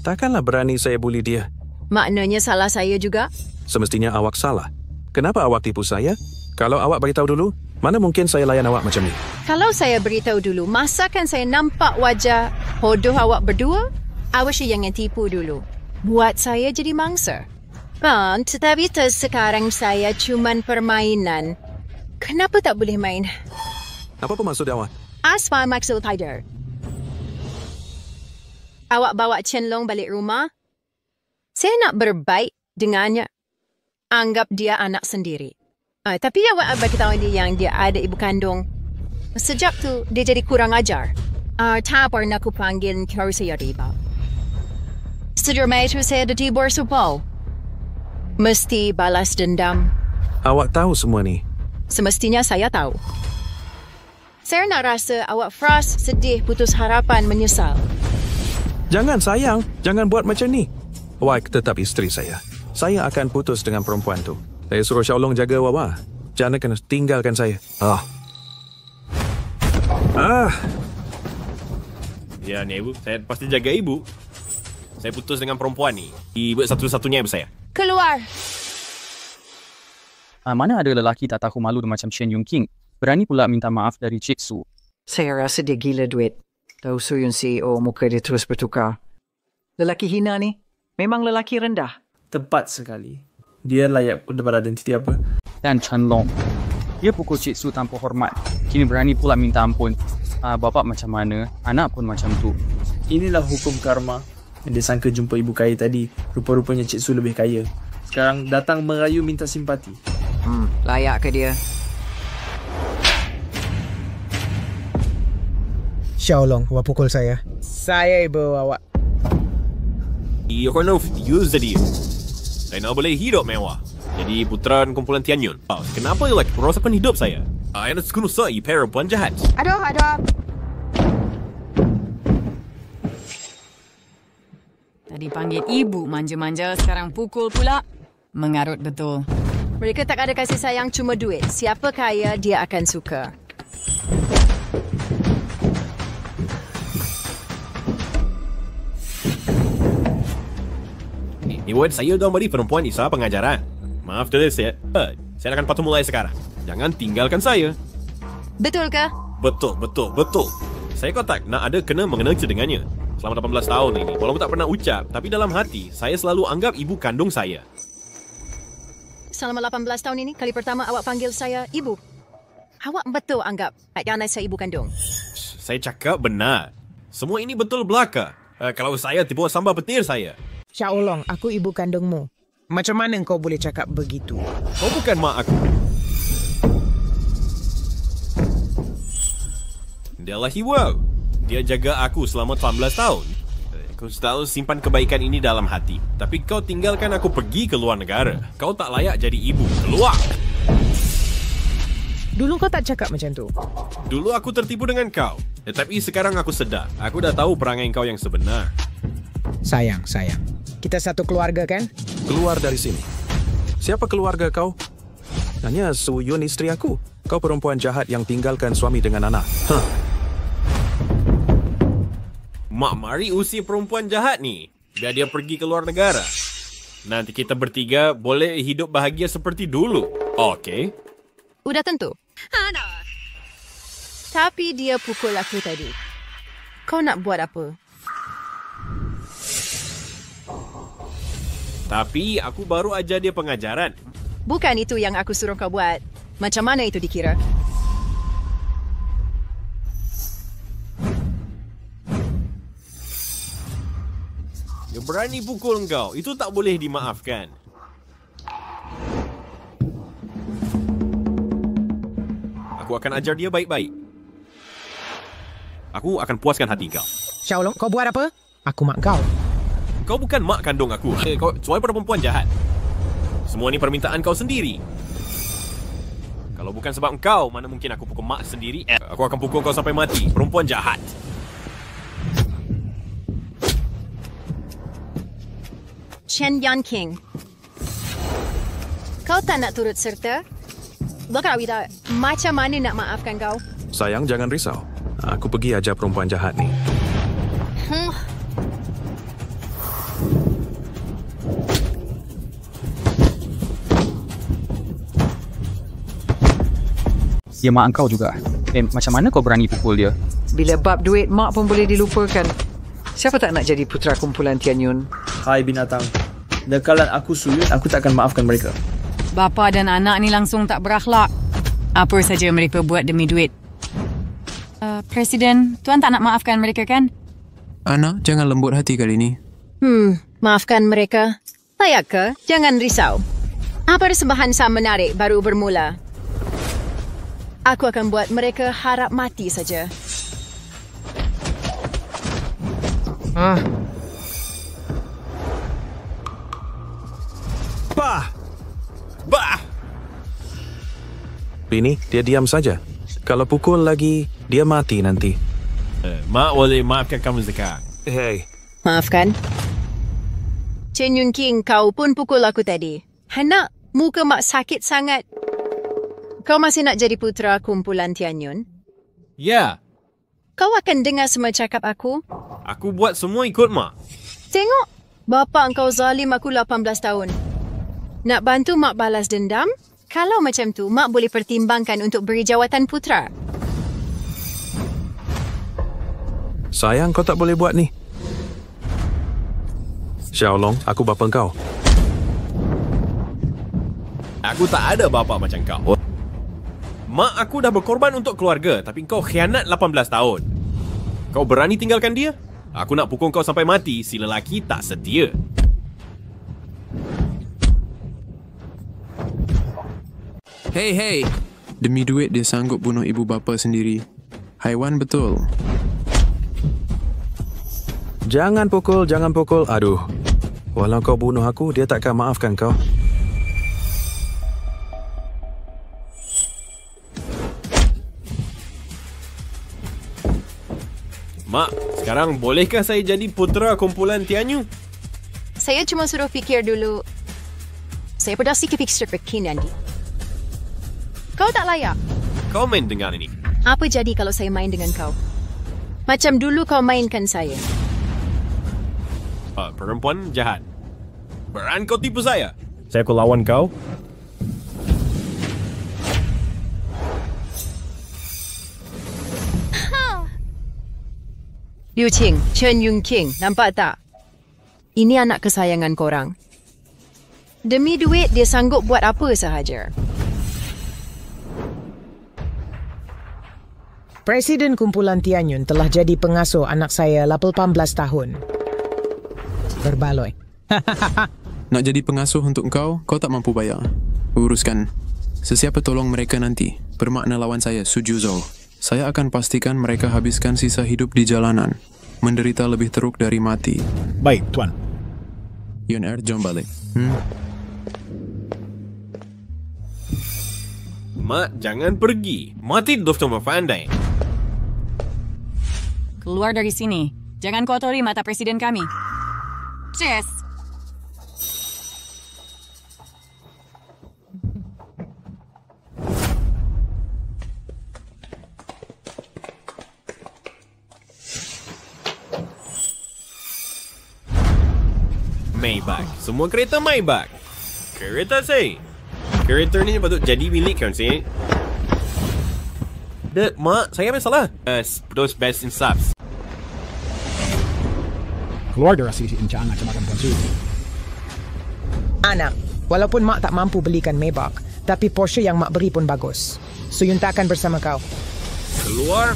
Takkanlah berani saya bully dia. Maknanya salah saya juga? Semestinya awak salah. Kenapa awak tipu saya? Kalau awak beritahu dulu, mana mungkin saya layan awak macam ni? Kalau saya beritahu dulu, masakan saya nampak wajah bodoh awak berdua? Awak jangan tipu dulu. Buat saya jadi mangsa. Tetapi sekarang saya cuman permainan. Kenapa tak boleh main? Apa maksud awak? Asma maksud Tider. Awak bawa Chen Long balik rumah? Saya nak berbaik dengannya. Anggap dia anak sendiri. Tapi awak beritahu dia yang dia ada ibu kandung. Sejak tu, dia jadi kurang ajar. Tak pernah aku panggil kau saya riba. Sederma itu saya ada tibur supau. Mesti balas dendam. Awak tahu semua ni? Semestinya saya tahu. Saya nak rasa awak frust, sedih, putus harapan, menyesal. Jangan sayang, jangan buat macam ni. Awak tetap isteri saya. Saya akan putus dengan perempuan tu. Saya suruh Xiaolong jaga awak. Jangan kena tinggalkan saya. Ya ni ibu, saya pasti jaga ibu. Saya putus dengan perempuan ni. Ibu satu-satunya ibu saya. Keluar. Mana ada lelaki tak tahu malu macam Chen Yun King? Berani pula minta maaf dari Cik Su. Saya rasa dia gila duit. Tahu Su Yun CEO, muka dia terus bertukar. Lelaki hina ni memang lelaki rendah. Tepat sekali. Dia layak berada identiti apa? Dan Chen Long. Dia pukul Cik Su tanpa hormat. Kini berani pula minta ampun. Bapak macam mana, anak pun macam tu. Inilah hukum karma. Yang dia sangka jumpa ibu kaya tadi. Rupa-rupanya Cik Su lebih kaya. Sekarang datang merayu minta simpati. Layak ke dia? Xiaolong, awak pukul saya. Saya ibu awak. You kena use dia. Saya nak boleh hidup mewah. Jadi putera kumpulan Tian Yun. Kenapa you like merosakkan hidup saya? Saya nak sekunuh saya perempuan jahat. Aduh. Tadi panggil ibu manja-manja, sekarang pukul pula. Mengarut betul. Mereka tak ada kasih sayang, cuma duit. Siapa kaya, dia akan suka. Ni buat saya dah beri perempuan Isa pengajaran. Maaf tulis ya. Saya akan patut mulai sekarang. Jangan tinggalkan saya. Betul ke? Betul. Saya kotak nak ada kena mengenal dengannya. Selama 18 tahun ini, walaupun tak pernah ucap, tapi dalam hati, saya selalu anggap ibu kandung saya. Selama 18 tahun ini, kali pertama awak panggil saya ibu. Awak betul anggap anak saya ibu kandung? Saya cakap benar. Semua ini betul belaka. Kalau saya tipu sambal petir saya. Xiaolong, aku ibu kandungmu. Macam mana kau boleh cakap begitu? Kau bukan mak aku. Dialah Hiwao. Dia jaga aku selama 18 tahun. Kau selalu simpan kebaikan ini dalam hati. Tapi kau tinggalkan aku pergi ke luar negara. Kau tak layak jadi ibu. Keluar! Dulu kau tak cakap macam tu. Dulu aku tertipu dengan kau. Tetapi sekarang aku sedar. Aku dah tahu perangai kau yang sebenar. Sayang. Kita satu keluarga kan? Keluar dari sini. Siapa keluarga kau? Hanya Su Yun, isteri aku. Kau perempuan jahat yang tinggalkan suami dengan anak. Mak mari usir perempuan jahat ni. Biar dia pergi ke luar negara. Nanti kita bertiga boleh hidup bahagia seperti dulu. Okey? Udah tentu. Tapi dia pukul aku tadi. Kau nak buat apa? Tapi aku baru ajar dia pengajaran. Bukan itu yang aku suruh kau buat. Macam mana itu dikira? Dia berani pukul kau. Itu tak boleh dimaafkan. Aku akan ajar dia baik-baik. Aku akan puaskan hati kau. Xiaolong, kau buat apa? Aku mak kau. Kau bukan mak kandung aku. Kau suai pada perempuan jahat. Semua ni permintaan kau sendiri. Kalau bukan sebab kau, mana mungkin aku pukul mak sendiri? Aku akan pukul kau sampai mati. Perempuan jahat. Chen Yanqing. Kau tak nak turut serta? Bakal Wita, macam mana nak maafkan kau? Sayang, jangan risau. Aku pergi ajar perempuan jahat ni. Dia mak engkau juga. Macam mana kau berani pukul dia? Bila bab duit, mak pun boleh dilupakan. Siapa tak nak jadi putera kumpulan Tian Yun? Hai binatang. Dekalan aku Su Yun, aku tak akan maafkan mereka. Bapa dan anak ni langsung tak berakhlak. Apa saja mereka buat demi duit. Presiden, tuan tak nak maafkan mereka kan? Anak, jangan lembut hati kali ni. Maafkan mereka. Layak ke? Jangan risau. Persembahan Sam menarik baru bermula. Aku akan buat mereka harap mati saja. Bah! Bini, dia diam saja. Kalau pukul lagi, dia mati nanti. Mak boleh maafkan kamu sekarang. Hey. Maafkan. Chen Yanqing, kau pun pukul aku tadi. Hendak, muka mak sakit sangat. Kau masih nak jadi putera kumpulan Tian Yun? Ya. Kau akan dengar semua cakap aku? Aku buat semua ikut mak. Tengok, bapa engkau zalim aku 18 tahun. Nak bantu mak balas dendam? Kalau macam tu, mak boleh pertimbangkan untuk beri jawatan putera. Sayang, kau tak boleh buat ni. Xiaolong, aku bapa kau. Aku tak ada bapa macam kau. Mak aku dah berkorban untuk keluarga, tapi kau khianat 18 tahun. Kau berani tinggalkan dia? Aku nak pukul kau sampai mati si lelaki tak setia. Hey. Demi duit dia sanggup bunuh ibu bapa sendiri. Haiwan betul. Jangan pukul. Aduh. Walau kau bunuh aku, dia takkan maafkan kau. Mak, sekarang bolehkah saya jadi putera kumpulan Tian Yun? Saya cuma suruh fikir dulu. Saya pedasi kepikir nanti. Kau tak layak. Kau main dengan ini. Apa jadi kalau saya main dengan kau? Macam dulu kau mainkan saya. Perempuan jahat. Berani kau tipu saya? Saya akan lawan kau. Liu Qing, Chen Yanqing, nampak tak? Ini anak kesayangan korang. Demi duit, dia sanggup buat apa sahaja. Presiden kumpulan Tian Yun telah jadi pengasuh anak saya 18 tahun. Berbaloi. Nak jadi pengasuh untuk kau tak mampu bayar. Uruskan. Sesiapa tolong mereka nanti, bermakna lawan saya, Su Juzhou. Saya akan pastikan mereka habiskan sisa hidup di jalanan. menderita lebih teruk dari mati. Baik, Tuan. Yun Er, jom balik. Mak, jangan pergi. Mati Dr. Mafandai. Keluar dari sini. Jangan kotori mata presiden kami. Cheers. Maybach. Semua kereta Maybach. Kereta saya. Kereta ni patut jadi milik kan saya. Mak, saya apa salah? Terus best in subs. Keluar dari sisi encaan macam-macam Puan Su. Anak, walaupun mak tak mampu belikan Maybach, tapi Porsche yang mak beri pun bagus. Su Yun tak akan bersama kau. Keluar.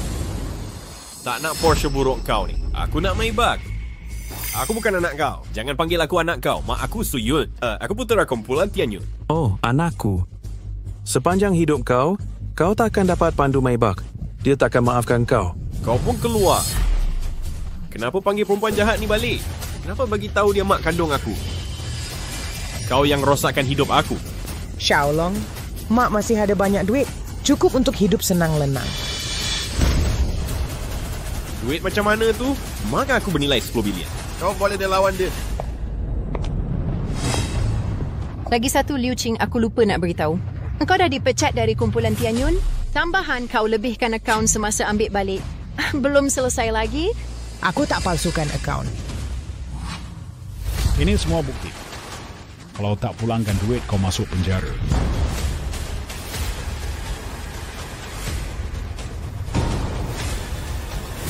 Tak nak Porsche buruk kau ni. Aku nak Maybach. Aku bukan anak kau. Jangan panggil aku anak kau. Mak aku Su Yun. Aku putera kumpulan Tian Yun. Oh, anakku. Sepanjang hidup kau tak akan dapat pandu Maybach. Dia tak akan maafkan kau. Kau pun keluar. Kenapa panggil perempuan jahat ni balik? Kenapa bagi tahu dia mak kandung aku? Kau yang rosakkan hidup aku. Xiaolong, mak masih ada banyak duit. Cukup untuk hidup senang lenang. Duit macam mana tu? Maka aku bernilai 10 bilion. Kau boleh dia lawan dia. Lagi satu, Liu Qing, aku lupa nak beritahu. Engkau dah dipecat dari kumpulan Tian Yun. Tambahan kau lebihkan akaun semasa ambil balik. Belum selesai lagi. Aku tak palsukan akaun. Ini semua bukti. Kalau tak pulangkan duit, kau masuk penjara.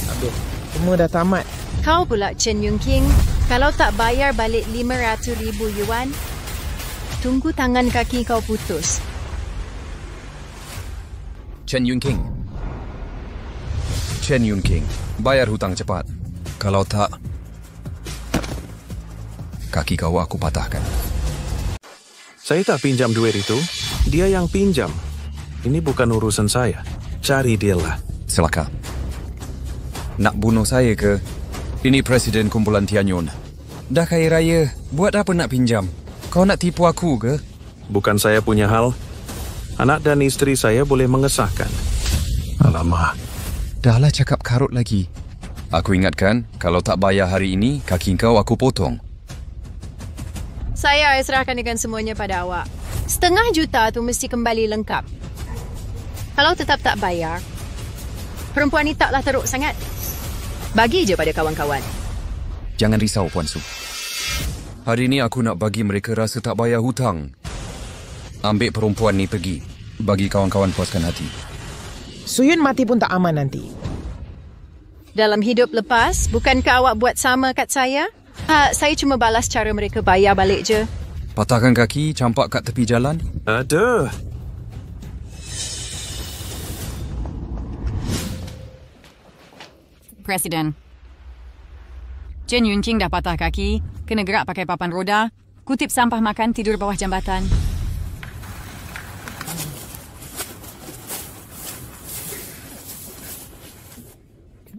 Aduh, semua dah tamat. Kau pula, Chen Yung King. Kalau tak bayar balik 500,000 yuan, tunggu tangan kaki kau putus. Chen Yun King. Chen Yun King, bayar hutang cepat. Kalau tak, kaki kau aku patahkan. Saya tak pinjam duit itu. Dia yang pinjam. Ini bukan urusan saya. Cari dia lah. Silakan. Nak bunuh saya ke? Ini presiden kumpulan Tian Yun. Dah kaya raya, buat apa nak pinjam? Kau nak tipu aku ke? Bukan saya punya hal. Anak dan isteri saya boleh mengesahkan. Alamak. Dahlah cakap karut lagi. Aku ingatkan, kalau tak bayar hari ini, kaki kau aku potong. Saya serahkan dengan semuanya pada awak. 500,000 juta tu mesti kembali lengkap. Kalau tetap tak bayar, perempuan ni taklah teruk sangat. Bagi je pada kawan-kawan. Jangan risau, Puan Su. Hari ini aku nak bagi mereka rasa tak bayar hutang. Ambil perempuan ni pergi. Bagi kawan-kawan puaskan hati. Su Yun mati pun tak aman nanti. Dalam hidup lepas, bukankah awak buat sama kat saya? Saya cuma balas cara mereka bayar balik je. Patahkan kaki, campak kat tepi jalan? Aduh. Presiden. Chen Yun King dah patah kaki, kena gerak pakai papan roda, kutip sampah makan, tidur bawah jambatan.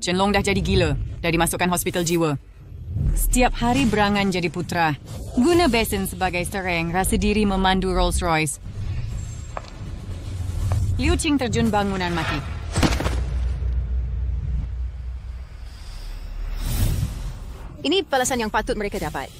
Chen Long dah jadi gila, dah dimasukkan hospital jiwa. Setiap hari berangan jadi putera. Guna besen sebagai sereng, rasa diri memandu Rolls Royce. Liu Qing terjun bangunan mati. Ini balasan yang patut mereka dapat.